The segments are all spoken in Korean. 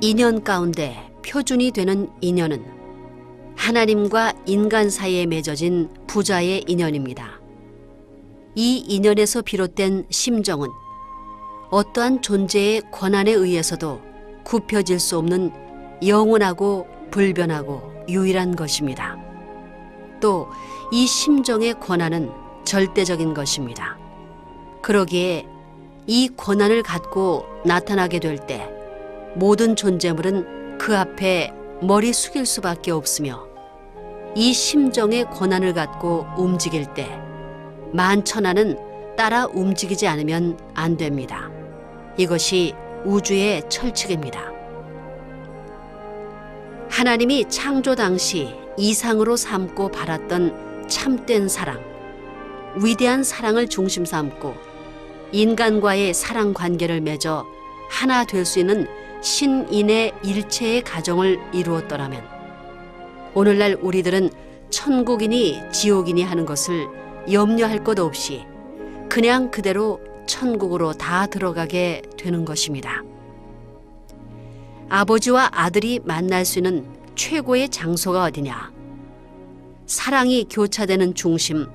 인연 가운데 표준이 되는 인연은 하나님과 인간 사이에 맺어진 부자의 인연입니다. 이 인연에서 비롯된 심정은 어떠한 존재의 권한에 의해서도 굽혀질 수 없는 영원하고 불변하고 유일한 것입니다. 또 이 심정의 권한은 절대적인 것입니다. 그러기에 이 권한을 갖고 나타나게 될 때 모든 존재물은 그 앞에 머리 숙일 수밖에 없으며 이 심정의 권한을 갖고 움직일 때 만천하는 따라 움직이지 않으면 안 됩니다. 이것이 우주의 철칙입니다. 하나님이 창조 당시 이상으로 삼고 바랐던 참된 사랑, 위대한 사랑을 중심 삼고 인간과의 사랑 관계를 맺어 하나 될 수 있는 신인의 일체의 가정을 이루었더라면 오늘날 우리들은 천국이니 지옥이니 하는 것을 염려할 것 없이 그냥 그대로 천국으로 다 들어가게 되는 것입니다. 아버지와 아들이 만날 수 있는 최고의 장소가 어디냐? 사랑이 교차되는 중심,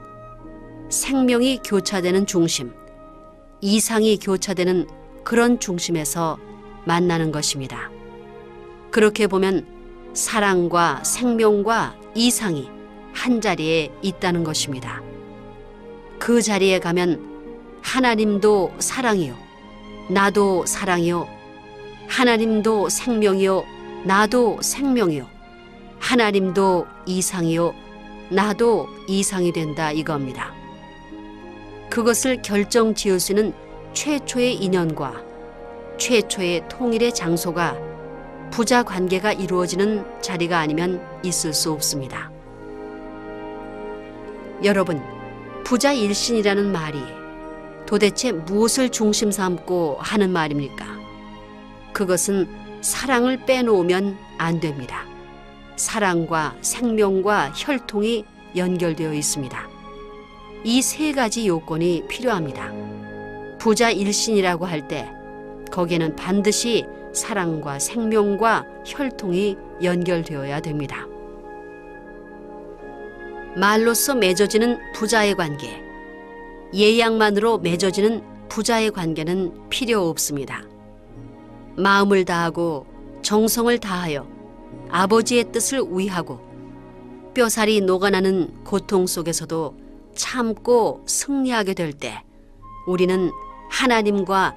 생명이 교차되는 중심, 이상이 교차되는 그런 중심에서 만나는 것입니다. 그렇게 보면 사랑과 생명과 이상이 한자리에 있다는 것입니다. 그 자리에 가면 하나님도 사랑이요, 나도 사랑이요, 하나님도 생명이요, 나도 생명이요, 하나님도 이상이요, 나도 이상이 된다 이겁니다. 그것을 결정 지을 수 있는 최초의 인연과 최초의 통일의 장소가 부자 관계가 이루어지는 자리가 아니면 있을 수 없습니다. 여러분, 부자 일신이라는 말이 도대체 무엇을 중심 삼고 하는 말입니까? 그것은 사랑을 빼놓으면 안 됩니다. 사랑과 생명과 혈통이 연결되어 있습니다. 이 세 가지 요건이 필요합니다. 부자 일신이라고 할 때 거기에는 반드시 사랑과 생명과 혈통이 연결되어야 됩니다. 말로써 맺어지는 부자의 관계, 예약만으로 맺어지는 부자의 관계는 필요 없습니다. 마음을 다하고 정성을 다하여 아버지의 뜻을 위하고 뼈살이 녹아나는 고통 속에서도 참고 승리하게 될 때 우리는 하나님과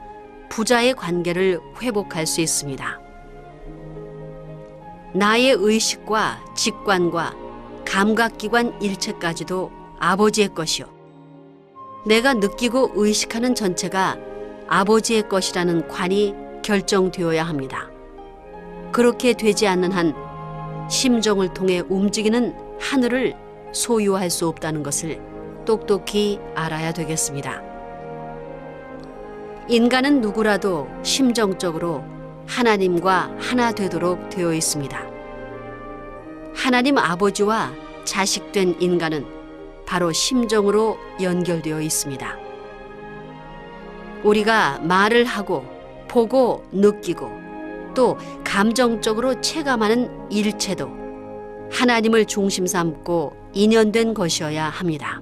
부자의 관계를 회복할 수 있습니다. 나의 의식과 직관과 감각기관 일체까지도 아버지의 것이요, 내가 느끼고 의식하는 전체가 아버지의 것이라는 관이 결정되어야 합니다. 그렇게 되지 않는 한 심정을 통해 움직이는 하늘을 소유할 수 없다는 것을 똑똑히 알아야 되겠습니다. 인간은 누구라도 심정적으로 하나님과 하나 되도록 되어 있습니다. 하나님 아버지와 자식된 인간은 바로 심정으로 연결되어 있습니다. 우리가 말을 하고 보고 느끼고 또 감정적으로 체감하는 일체도 하나님을 중심 삼고 인연된 것이어야 합니다.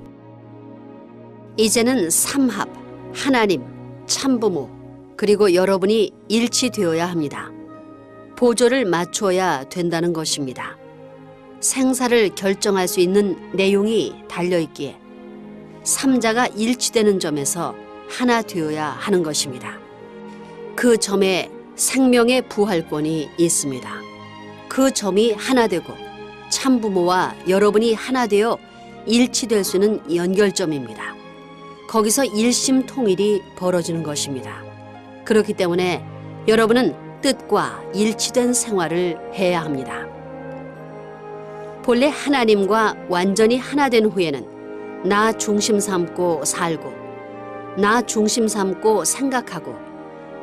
이제는 삼합, 하나님, 참부모, 그리고 여러분이 일치되어야 합니다. 보조를 맞추어야 된다는 것입니다. 생사를 결정할 수 있는 내용이 달려있기에 삼자가 일치되는 점에서 하나 되어야 하는 것입니다. 그 점에 생명의 부활권이 있습니다. 그 점이 하나 되고 참부모와 여러분이 하나 되어 일치될 수 있는 연결점입니다. 거기서 일심통일이 벌어지는 것입니다. 그렇기 때문에 여러분은 뜻과 일치된 생활을 해야 합니다. 본래 하나님과 완전히 하나 된 후에는 나 중심 삼고 살고, 나 중심 삼고 생각하고,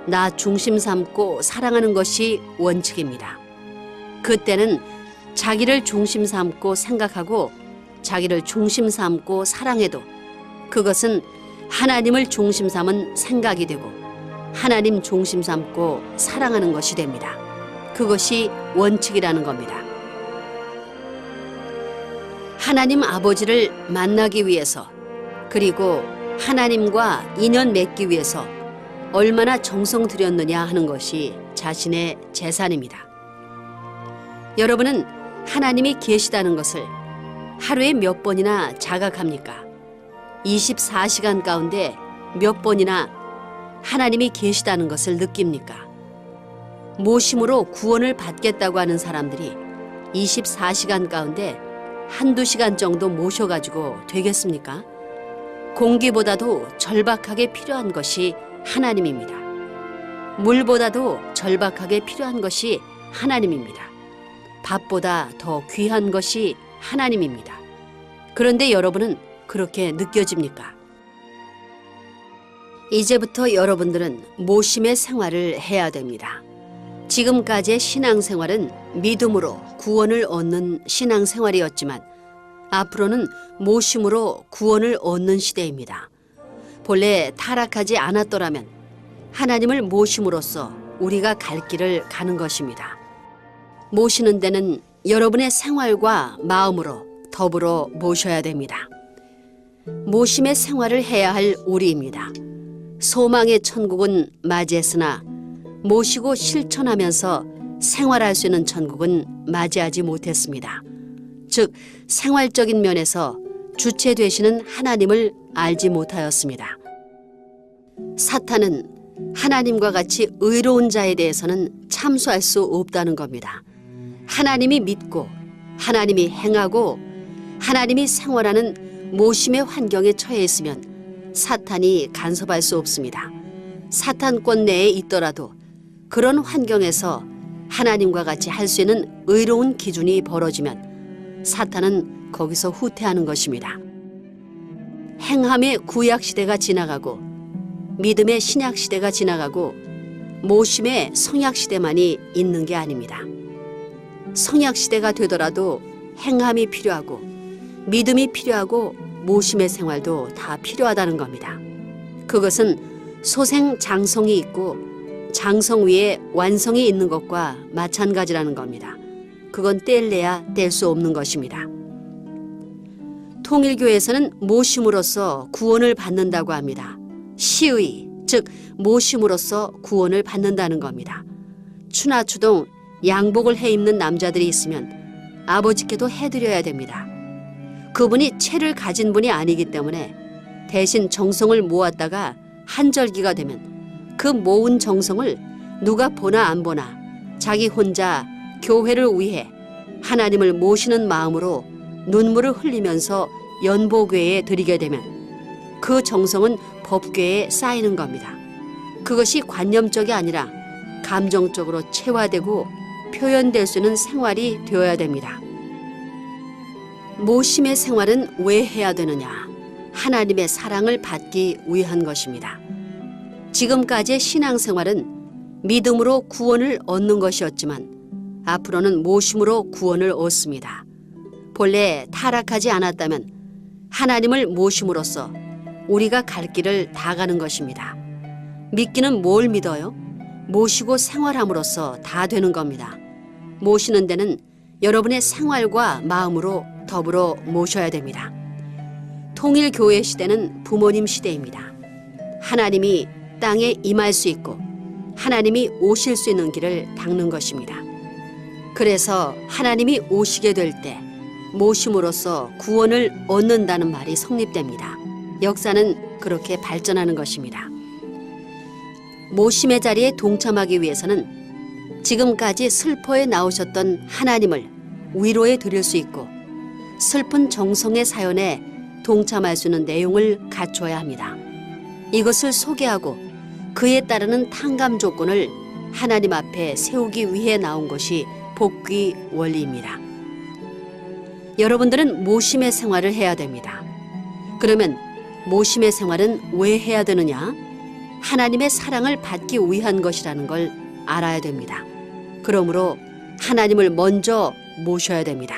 나 중심 삼고 사랑하는 것이 원칙입니다. 그때는 자기를 중심 삼고 생각하고 자기를 중심 삼고 사랑해도 그것은 하나님을 중심 삼은 생각이 되고 하나님 중심 삼고 사랑하는 것이 됩니다. 그것이 원칙이라는 겁니다. 하나님 아버지를 만나기 위해서, 그리고 하나님과 인연 맺기 위해서 얼마나 정성 들였느냐 하는 것이 자신의 재산입니다. 여러분은 하나님이 계시다는 것을 하루에 몇 번이나 자각합니까? 24시간 가운데 몇 번이나 하나님이 계시다는 것을 느낍니까? 모심으로 구원을 받겠다고 하는 사람들이 24시간 가운데 한두 시간 정도 모셔가지고 되겠습니까? 공기보다도 절박하게 필요한 것이 하나님입니다. 물보다도 절박하게 필요한 것이 하나님입니다. 밥보다 더 귀한 것이 하나님입니다. 그런데 여러분은 그렇게 느껴집니까? 이제부터 여러분들은 모심의 생활을 해야 됩니다. 지금까지의 신앙생활은 믿음으로 구원을 얻는 신앙생활이었지만 앞으로는 모심으로 구원을 얻는 시대입니다. 본래 타락하지 않았더라면 하나님을 모심으로써 우리가 갈 길을 가는 것입니다. 모시는 데는 여러분의 생활과 마음으로 더불어 모셔야 됩니다. 모심의 생활을 해야 할 우리입니다. 소망의 천국은 맞이했으나 모시고 실천하면서 생활할 수 있는 천국은 맞이하지 못했습니다. 즉 생활적인 면에서 주체 되시는 하나님을 알지 못하였습니다. 사탄은 하나님과 같이 의로운 자에 대해서는 참수할 수 없다는 겁니다. 하나님이 믿고 하나님이 행하고 하나님이 생활하는 모심의 환경에 처해 있으면 사탄이 간섭할 수 없습니다. 사탄권 내에 있더라도 그런 환경에서 하나님과 같이 할 수 있는 의로운 기준이 벌어지면 사탄은 거기서 후퇴하는 것입니다. 행함의 구약시대가 지나가고 믿음의 신약시대가 지나가고 모심의 성약시대만이 있는 게 아닙니다. 성약시대가 되더라도 행함이 필요하고 믿음이 필요하고 모심의 생활도 다 필요하다는 겁니다. 그것은 소생장성이 있고 장성 위에 완성이 있는 것과 마찬가지라는 겁니다. 그건 뗄래야 뗄 수 없는 것입니다. 통일교에서는 모심으로써 구원을 받는다고 합니다. 시의, 즉 모심으로써 구원을 받는다는 겁니다. 추나추동 양복을 해 입는 남자들이 있으면 아버지께도 해드려야 됩니다. 그분이 채를 가진 분이 아니기 때문에 대신 정성을 모았다가 한절기가 되면 그 모은 정성을 누가 보나 안 보나 자기 혼자 교회를 위해 하나님을 모시는 마음으로 눈물을 흘리면서 연보궤에 드리게 되면 그 정성은 법궤에 쌓이는 겁니다. 그것이 관념적이 아니라 감정적으로 체화되고 표현될 수 있는 생활이 되어야 됩니다. 모심의 생활은 왜 해야 되느냐? 하나님의 사랑을 받기 위한 것입니다. 지금까지의 신앙생활은 믿음으로 구원을 얻는 것이었지만 앞으로는 모심으로 구원을 얻습니다. 본래 타락하지 않았다면 하나님을 모심으로써 우리가 갈 길을 다 가는 것입니다. 믿기는 뭘 믿어요? 모시고 생활함으로써 다 되는 겁니다. 모시는 데는 여러분의 생활과 마음으로 더불어 모셔야 됩니다. 통일교회 시대는 부모님 시대입니다. 하나님이 땅에 임할 수 있고 하나님이 오실 수 있는 길을 닦는 것입니다. 그래서 하나님이 오시게 될 때 모심으로써 구원을 얻는다는 말이 성립됩니다. 역사는 그렇게 발전하는 것입니다. 모심의 자리에 동참하기 위해서는 지금까지 슬퍼에 나오셨던 하나님을 위로해 드릴 수 있고 슬픈 정성의 사연에 동참할 수 있는 내용을 갖춰야 합니다. 이것을 소개하고 그에 따르는 탕감 조건을 하나님 앞에 세우기 위해 나온 것이 복귀 원리입니다. 여러분들은 모심의 생활을 해야 됩니다. 그러면 모심의 생활은 왜 해야 되느냐? 하나님의 사랑을 받기 위한 것이라는 걸 알아야 됩니다. 그러므로 하나님을 먼저 모셔야 됩니다.